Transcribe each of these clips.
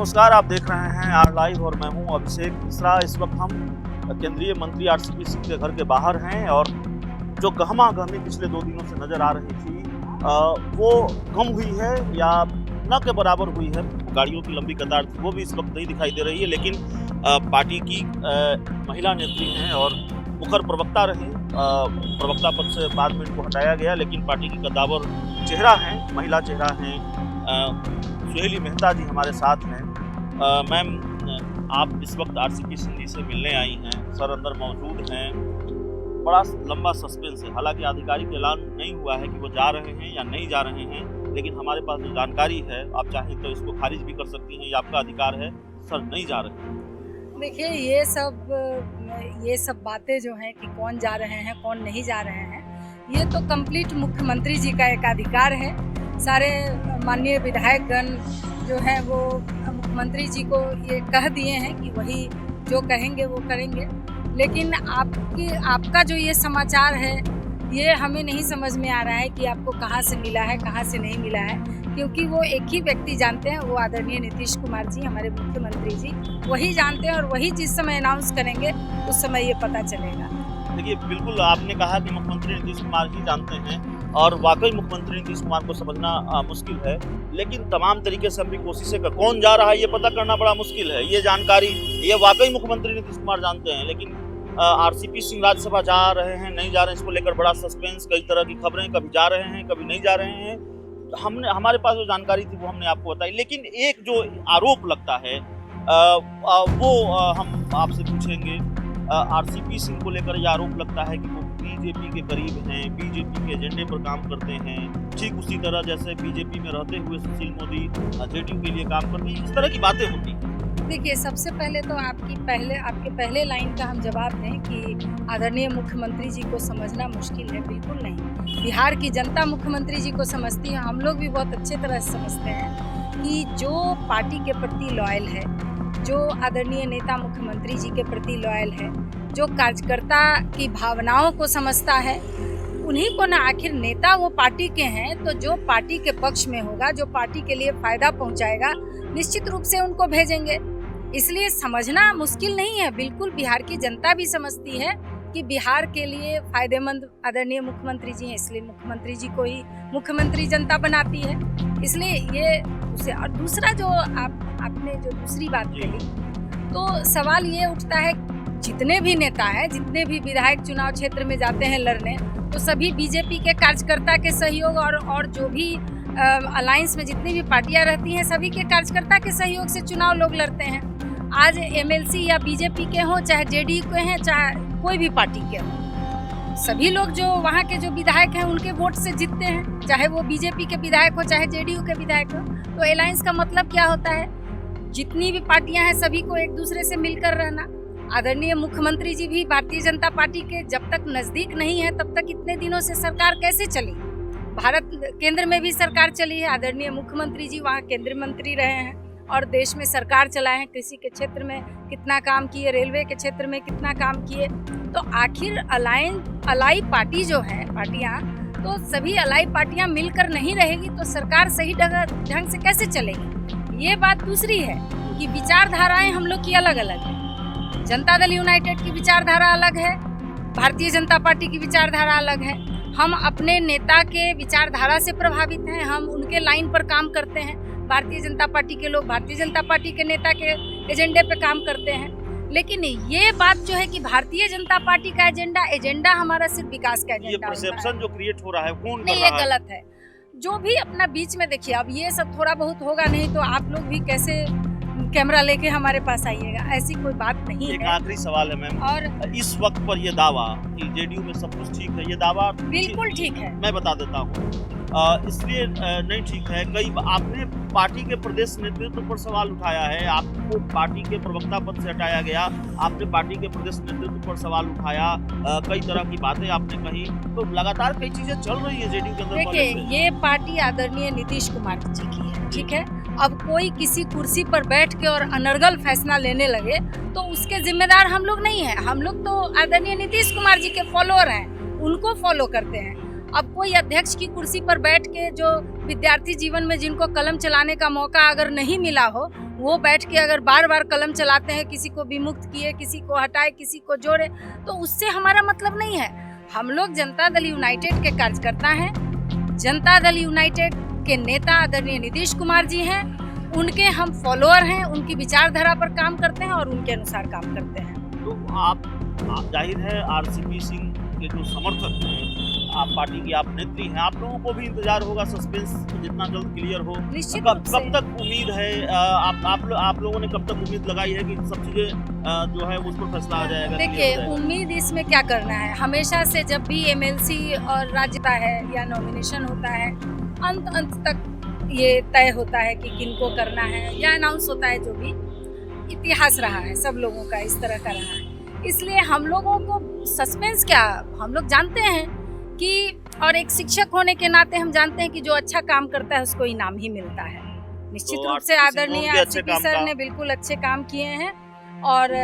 नमस्कार, आप देख रहे हैं आर लाइव और मैं हूं अभिषेक मिश्रा। इस वक्त हम केंद्रीय मंत्री आरसीपी सिंह के घर के बाहर हैं और जो गहमा-गहमी पिछले 2 दिनों से नजर आ रही थी वो कम हुई है या न के बराबर हुई है। गाड़ियों की लंबी कतार थी, वो भी इस वक्त नहीं दिखाई दे रही है, लेकिन पार्टी की महिला नेत्री हैं और मुखर प्रवक्ता रही। प्रवक्ता पद से बाद में इनको हटाया गया, लेकिन पार्टी की कद्दावर चेहरा हैं, महिला चेहरा हैं। सुहेली मेहता जी हमारे साथ हैं। मैम, आप इस वक्त आरसीपी सिंह जी से मिलने आई हैं, सर अंदर मौजूद हैं। बड़ा लंबा सस्पेंस है, हालांकि आधिकारिक ऐलान नहीं हुआ है कि वो जा रहे हैं या नहीं जा रहे हैं, लेकिन हमारे पास जो जानकारी है, आप चाहें तो इसको खारिज भी कर सकती हैं, ये आपका अधिकार है। सर नहीं जा रहे हैं। देखिए, ये सब बातें जो हैं कि कौन जा रहे हैं कौन नहीं जा रहे हैं, ये तो कंप्लीट मुख्यमंत्री जी का एक अधिकार है। सारे माननीय विधायकगण जो हैं वो मुख्यमंत्री जी को ये कह दिए हैं कि वही जो कहेंगे वो करेंगे। लेकिन आपका जो ये समाचार है, ये हमें नहीं समझ में आ रहा है कि आपको कहाँ से मिला है, कहाँ से नहीं मिला है, क्योंकि वो एक ही व्यक्ति जानते हैं, वो आदरणीय नीतीश कुमार जी, हमारे मुख्यमंत्री जी, वही जानते हैं और वही जिस समय अनाउंस करेंगे उस समय ये पता चलेगा। देखिए, बिल्कुल आपने कहा कि मुख्यमंत्री नीतीश कुमार ही जानते हैं और वाकई मुख्यमंत्री नीतीश कुमार को समझना मुश्किल है, लेकिन तमाम तरीके से अपनी कोशिशें कर कौन जा रहा है ये पता करना बड़ा मुश्किल है। ये जानकारी ये वाकई मुख्यमंत्री नीतीश कुमार जानते हैं, लेकिन आरसीपी सिंह राज्यसभा जा रहे हैं नहीं जा रहे हैं, इसको लेकर बड़ा सस्पेंस, कई तरह की खबरें, कभी जा रहे हैं कभी नहीं जा रहे हैं। हमारे पास जो जानकारी थी वो हमने आपको बताई, लेकिन एक जो आरोप लगता है वो हम आपसे पूछेंगे। आरसीपी सिंह को लेकर यह आरोप लगता है कि वो बीजेपी के करीब हैं, बीजेपी के एजेंडे पर काम करते हैं, ठीक उसी तरह जैसे बीजेपी में रहते हुए सुशील मोदी जेडीयू के लिए काम करते हैं। इस तरह की बातें होती हैं। देखिए, सबसे पहले तो आपके पहले लाइन का हम जवाब दें कि आदरणीय मुख्यमंत्री जी को समझना मुश्किल है, बिल्कुल नहीं। बिहार की जनता मुख्यमंत्री जी को समझती है, हम लोग भी बहुत अच्छे तरह से समझते हैं कि जो पार्टी के प्रति लॉयल है, जो आदरणीय नेता मुख्यमंत्री जी के प्रति लॉयल है, जो कार्यकर्ता की भावनाओं को समझता है, उन्हीं को ना, आखिर नेता वो पार्टी के हैं, तो जो पार्टी के पक्ष में होगा, जो पार्टी के लिए फायदा पहुंचाएगा, निश्चित रूप से उनको भेजेंगे। इसलिए समझना मुश्किल नहीं है, बिल्कुल बिहार की जनता भी समझती है कि बिहार के लिए फायदेमंद आदरणीय मुख्यमंत्री जी हैं, इसलिए मुख्यमंत्री जी को ही मुख्यमंत्री जनता बनाती है। इसलिए ये उसे, और दूसरा जो आपने जो दूसरी बात कही, तो सवाल ये उठता है, जितने भी नेता हैं, जितने भी विधायक चुनाव क्षेत्र में जाते हैं लड़ने, तो सभी बीजेपी के कार्यकर्ता के सहयोग और जो भी अलायंस में जितनी भी पार्टियां रहती हैं, सभी के कार्यकर्ता के सहयोग से चुनाव लोग लड़ते हैं। आज एमएलसी या बीजेपी के हों, चाहे जेडीयू के हैं, चाहे कोई भी पार्टी के हों, सभी लोग जो वहाँ के जो विधायक हैं उनके वोट से जीतते हैं, चाहे वो बीजेपी के विधायक हो चाहे जेडीयू के विधायक हो। तो अलायंस का मतलब क्या होता है? जितनी भी पार्टियां हैं सभी को एक दूसरे से मिलकर रहना। आदरणीय मुख्यमंत्री जी भी भारतीय जनता पार्टी के जब तक नजदीक नहीं है, तब तक इतने दिनों से सरकार कैसे चली? भारत केंद्र में भी सरकार चली है, आदरणीय मुख्यमंत्री जी वहाँ केंद्रीय मंत्री रहे हैं और देश में सरकार चलाए हैं। कृषि के क्षेत्र में कितना काम किए, रेलवे के क्षेत्र में कितना काम किए। तो आखिर अलाई पार्टी जो है, पार्टियां, तो सभी अलाई पार्टियां मिलकर नहीं रहेगी तो सरकार सही ढंग से कैसे चलेगी? ये बात दूसरी है कि विचारधाराएं हम लोग की अलग अलग है। जनता दल यूनाइटेड की विचारधारा अलग है, भारतीय जनता पार्टी की विचारधारा अलग है। हम अपने नेता के विचारधारा से प्रभावित हैं, हम उनके लाइन पर काम करते हैं। भारतीय जनता पार्टी के लोग भारतीय जनता पार्टी के नेता के एजेंडे पे काम करते हैं। लेकिन ये बात जो है कि भारतीय जनता पार्टी का एजेंडा हमारा सिर्फ विकास का एजेंडा, ये परसेप्शन जो क्रिएट हो रहा है, कौन नहीं, ये गलत है। जो भी अपना बीच में देखिए, अब ये सब थोड़ा बहुत होगा, नहीं तो आप लोग भी कैसे कैमरा लेके हमारे पास आइएगा, ऐसी कोई बात नहीं है। एक आखिरी सवाल है मैम, और इस वक्त पर ये दावा कि जेडीयू में सब कुछ ठीक है, ये दावा बिल्कुल ठीक है। मैं बता देता हूँ, इसलिए नहीं ठीक है। आपने पार्टी के प्रदेश नेतृत्व पर सवाल उठाया है, आपको पार्टी के प्रवक्ता पद से हटाया गया, आपने पार्टी के प्रदेश नेतृत्व पर सवाल उठाया, कई तरह की बातें आपने कही, तो लगातार कई चीजें चल रही है जेडीयू के अंदर। देखिए, ये पार्टी आदरणीय नीतीश कुमार जी की है, ठीक है। अब कोई किसी कुर्सी पर बैठ के और अनर्गल फैसला लेने लगे तो उसके जिम्मेदार हम लोग नहीं है। हम लोग तो आदरणीय नीतीश कुमार जी के फॉलोअर हैं, उनको फॉलो करते हैं। अब कोई अध्यक्ष की कुर्सी पर बैठ के, जो विद्यार्थी जीवन में जिनको कलम चलाने का मौका अगर नहीं मिला हो, वो बैठ के अगर बार बार कलम चलाते हैं, किसी को विमुक्त किए, किसी को हटाए, किसी को जोड़े, तो उससे हमारा मतलब नहीं है। हम लोग जनता दल यूनाइटेड के कार्यकर्ता हैं। जनता दल यूनाइटेड के नेता आदरणीय नीतीश कुमार जी हैं, उनके हम फॉलोअर हैं, उनकी विचारधारा पर काम करते हैं और उनके अनुसार काम करते हैं। तो आप जाहिर है आरसीपी सिंह के जो समर्थक हैं, आप पार्टी की आप नेत्री हैं, आप लोगों को भी इंतजार होगा, सस्पेंस जितना जल्द क्लियर हो। निश्चित कब रूप से। तक उम्मीद है, आप लोगों ने कब तक उम्मीद लगाई है कि सब चीजें जो है उस पर फैसला आ जाएगा? देखिए, उम्मीद इसमें क्या करना है, हमेशा से जब भी एमएलसी और राज्यता है या नॉमिनेशन होता है, अंत तक ये तय होता है कि किनको करना है या अनाउंस होता है। जो भी इतिहास रहा है सब लोगों का इस तरह का रहा है, इसलिए हम लोगों को सस्पेंस क्या, हम लोग जानते हैं कि, और एक शिक्षक होने के नाते हम जानते हैं कि जो अच्छा काम करता है उसको इनाम ही मिलता है। निश्चित तो रूप से आदरणीय आरसीपी सर ने बिल्कुल अच्छे काम किए हैं और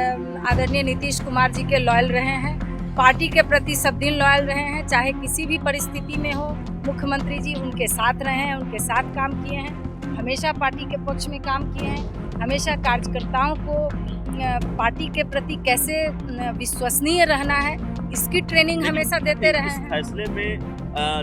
आदरणीय नीतीश कुमार जी के लॉयल रहे हैं, पार्टी के प्रति सब दिन लॉयल रहे हैं, चाहे किसी भी परिस्थिति में हो। मुख्यमंत्री जी उनके साथ रहे हैं, उनके साथ काम किए हैं, हमेशा पार्टी के पक्ष में काम किए हैं, हमेशा कार्यकर्ताओं को पार्टी के प्रति कैसे विश्वसनीय रहना है इसकी ट्रेनिंग हमेशा देते रहे हैं। फैसले में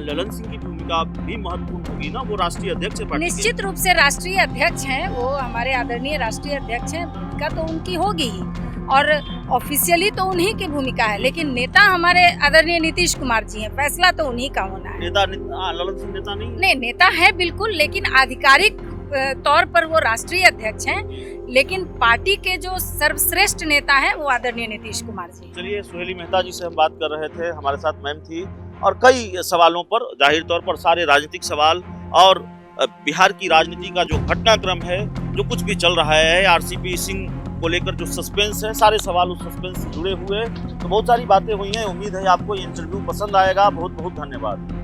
ललन सिंह की भूमिका भी महत्वपूर्ण होगी ना, वो राष्ट्रीय अध्यक्ष है पार्टी निश्चित रूप से राष्ट्रीय अध्यक्ष हैं, वो हमारे आदरणीय राष्ट्रीय अध्यक्ष हैं, भूमिका तो उनकी होगी ही और ऑफिशियली तो उन्हीं की भूमिका है, लेकिन नेता हमारे आदरणीय नीतीश कुमार जी हैं, फैसला तो उन्हीं का होना है। नेता ललन सिंह नेता नहीं, नेता है बिल्कुल, लेकिन आधिकारिक तौर पर वो राष्ट्रीय अध्यक्ष हैं, लेकिन पार्टी के जो सर्वश्रेष्ठ नेता हैं वो आदरणीय नीतीश कुमार जी। चलिए, सुहेली मेहता जी से हम बात कर रहे थे, हमारे साथ मैम थी, और कई सवालों पर, जाहिर तौर पर सारे राजनीतिक सवाल और बिहार की राजनीति का जो घटनाक्रम है, जो कुछ भी चल रहा है, आरसीपी सिंह को लेकर जो सस्पेंस है, सारे सवाल उस सस्पेंस से जुड़े हुए, तो बहुत सारी बातें हुई हैं। उम्मीद है आपको ये इंटरव्यू पसंद आएगा। बहुत बहुत धन्यवाद।